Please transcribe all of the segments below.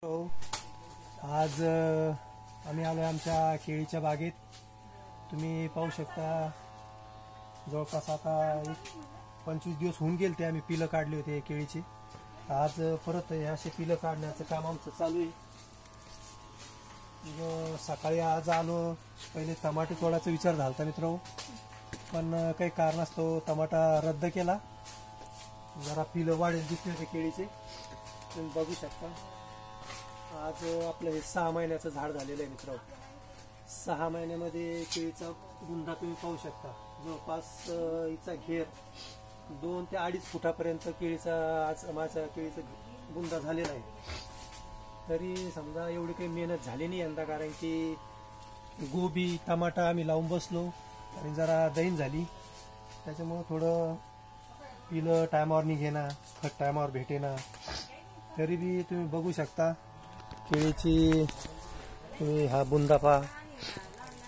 आज आम्ही आलो आमच्या केळीच्या बागेत. तुम्ही पाहू शकता जवळपास आता 25 दिवस होऊन गेले ते आम्ही पिलं काढले होते केळीचे. आज परत असे पिलं काढण्याचं काम आमचं चालू आहे. सकाळी आज आलो, पहिले टमाटे तोडायचा विचार झाला होता मित्रांनो, पण काही कारणास्तव टमाटा रद्द केला. जरा पिलं वाढेल दिसले होते केळीचे, तुम्ही बघू शकता. आज आपलं हे 6 महिन्याचं झाड झालेलं आहे मित्रांनो. 6 महिन्यामध्ये केळीचा बुंदा तुम्ही पाहू शकता. जवळपास हिचा घेर 2 ते 2.5 फुटापर्यंत केळीचा आज माझ्या केळीचा बुंदा झालेला आहे. तरी समजा एवढी काही मेहनत झाली नाही यंदा, कारण की गोबी टमाटा आम्ही लावून बसलो आणि जरा दैन झाली. त्याच्यामुळं थोडं पिलं टायमावर निघेना, खत टायमावर भेटेना. तरी बी तुम्ही बघू शकता केळीची, तुम्ही हा बुंदा पहा,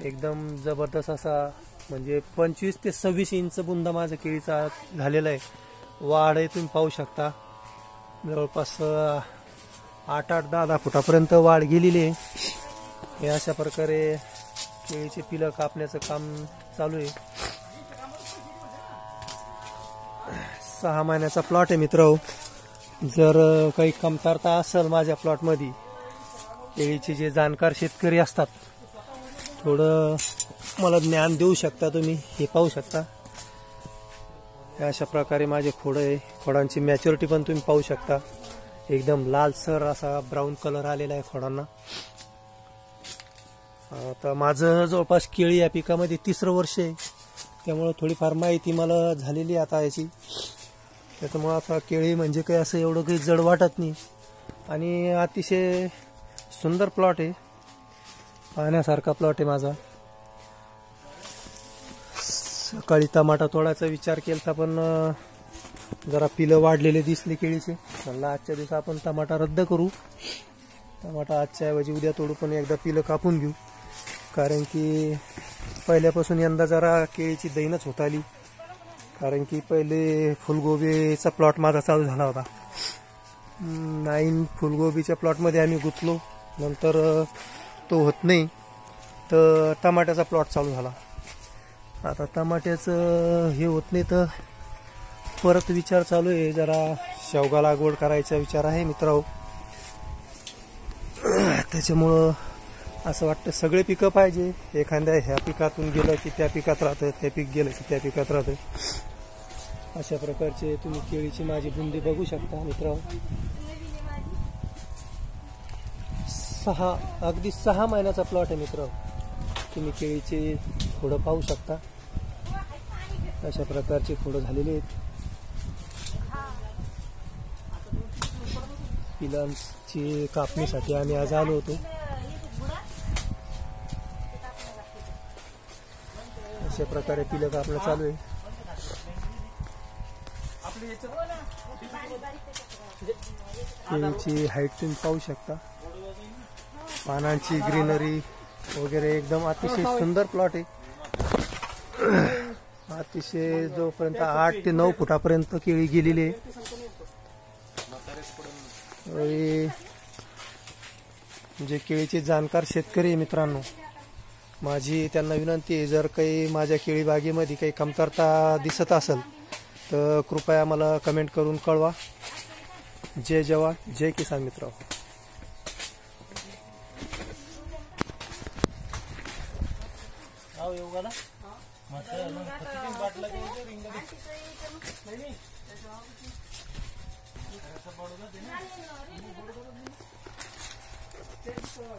एकदम जबरदस्त असा, म्हणजे 25 ते 26 इंच बुंदा माझा केळीचा झालेला आहे. वाढ आहे तुम्ही पाहू शकता, जवळपास 8-8, 10-10 फुटापर्यंत वाढ गेलेली आहे. हे अशा प्रकारे केळीचे पिलं कापण्याचं काम चालू आहे. 6 महिन्याचा प्लॉट आहे मित्रांनो. जर काही कमतरता असेल माझ्या प्लॉटमध्ये, केळीचे जे जाणकार शेतकरी असतात, थोडं मला ज्ञान देऊ शकता तुम्ही. हे पाहू शकता अशा प्रकारे माझे खोडं आहे. खोडांची मॅच्युरिटी पण तुम्ही पाहू शकता, एकदम लालसर असा ब्राऊन कलर आलेला आहे खोडांना. आता माझं जवळपास केळी या पिकामध्ये 3रं वर्ष आहे, त्यामुळं थोडीफार माहिती मला झालेली आता याची. त्याच्यामुळं आता केळी म्हणजे काही असं एवढं काही जड वाटत नाही आणि अतिशय सुंदर प्लॉट आहे, पाहण्यासारखा प्लॉट आहे माझा. सकाळी टमाटा तोडायचा विचार केला, पण जरा पिलं वाढलेले दिसले केळीचे. म्हणलं आजच्या दिवस आपण टमाटा रद्द करू, टमाटा आजच्या ऐवजी उद्या तोडू, पण एकदा पिलं कापून घेऊ. कारण की पहिल्यापासून यंदा जरा केळीची दैनच होत आली, कारण की पहिले फुलगोबीचा प्लॉट माझा चालू झाला होता. 9 फुलगोबीच्या प्लॉटमध्ये आम्ही गुंतलो. नंतर तो होत नाही तर टमाट्याचा प्लॉट चालू झाला. आता टमाट्याचं हे होत नाही तर परत विचार चालू आहे, जरा शेवगा लागवड करायचा विचार आहे मित्रांनो. त्याच्यामुळं असं वाटतं सगळे पिकं पाहिजे. एखाद्या ह्या पिकातून गेलं की त्या पिकात राहतं, त्या पीक गेलं की त्या पिकात राहतं. अशा प्रकारचे तुम्ही केळीची माझी बुंदी बघू शकता मित्रांनो. अगदी 6 महिन्याचा प्लॉट आहे मित्रांनो. तुम्ही केळीचे खोडं पाहू शकता, अशा प्रकारचे खोडं झालेले आहेत. पिलांची कापणीसाठी आम्ही आज आलो होतो. अशा प्रकारे पिलं कापणं चालू आहे. केळीची हाईट तुम्ही पाहू शकता, पानांची ग्रीनरी वगैरे एकदम अतिशय सुंदर प्लॉट आहे. अतिशय जोपर्यंत 8 ते 9 फुटापर्यंत केळी गेलेली आहे. जे केळीचे जाणकार शेतकरी मित्रांनो, माझी त्यांना विनंती आहे, जर काही माझ्या केळी बागेमध्ये काही कमतरता दिसत असेल तर कृपया मला कमेंट करून कळवा. जय जवान जय किसान मित्रांनो.